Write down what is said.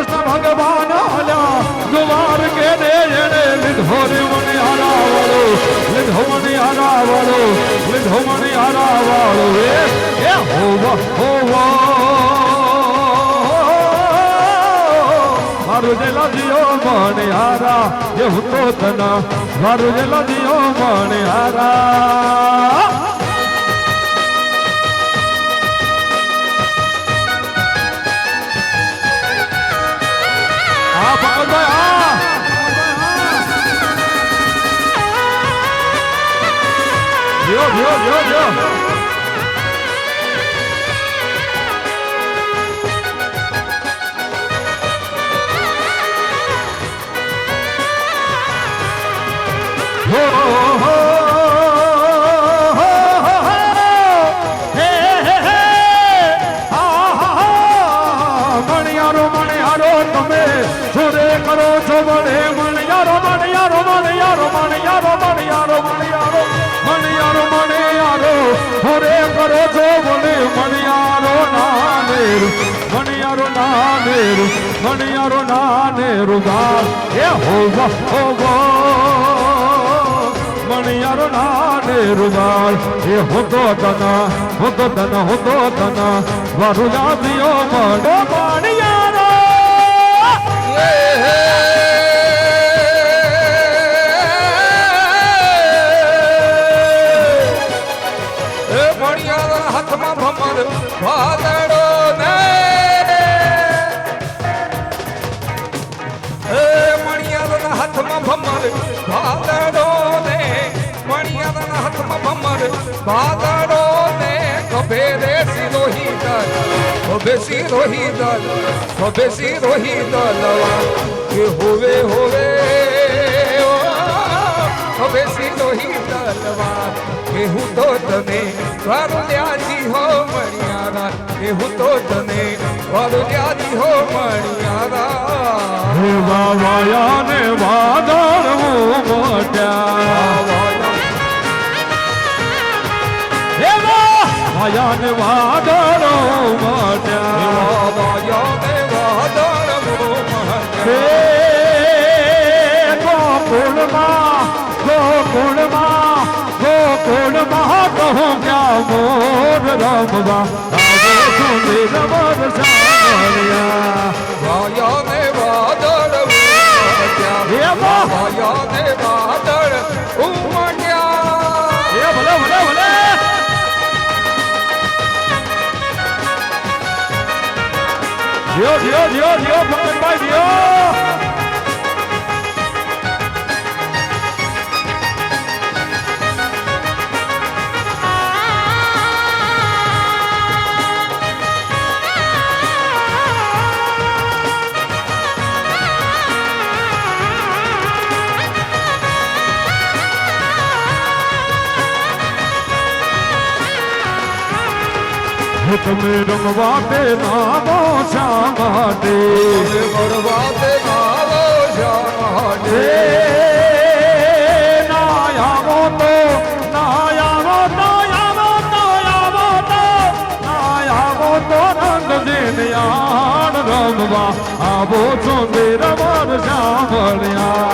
કૃષ્ણ ભગવાન હલ્યા દ્વાર કે ને એને લીધો રે મને હારાવાળો લીધો મને હારાવાળો લીધો મને હારાવાળો એ હોવા મારું જે લાજ્યો મને હારા એ હું તો તના મારું જે લાજ્યો મને હારા Yo. મણિયારો તમે સુરે કરો છો મને મણિયારો સુરે કરો છો મને મણિયારો નાનેરુ ગાલ એ હોવા મણિયારો નાનેરુ ગાલ એ હોતો તના વારું યાદિયો મળો મણિયારો એ મણિયારો હાથમાં ભમર ભાદડો ને મણિયારના હાથમાં ભમર ભાદડો ને મણિયારના હાથમાં ભમર ભાદડો ને કભે રે સિરોહી દલ કભે સિરોહી દલ કે હોવે કભે સિરોહી દલવા કે હું તો તને વારુલ્યાજી હો મણિયારા કે હું તો તને વારુલ્યાજી હો મણિયારા વાયા ને વાદળ મોટ્યા વાયા ને વાદળ મોટ્યા વાયા ને વાદળ ગોકુળમાં કહું ક્યાં મોર રમવા આવો સુંદર સાંભળ્યા વાયા ને વાદળ વાયા ને વાદળ ઉમટ્યા એ ભલે જીઓ ભગતભાઈ જીઓ તમે રમવા તે નામો શા માટે રમવા તે નામો શા માટે નાયાવો તો રંગ દિનયાન રમવા આવો છો મેરા મન સાંભળ્યા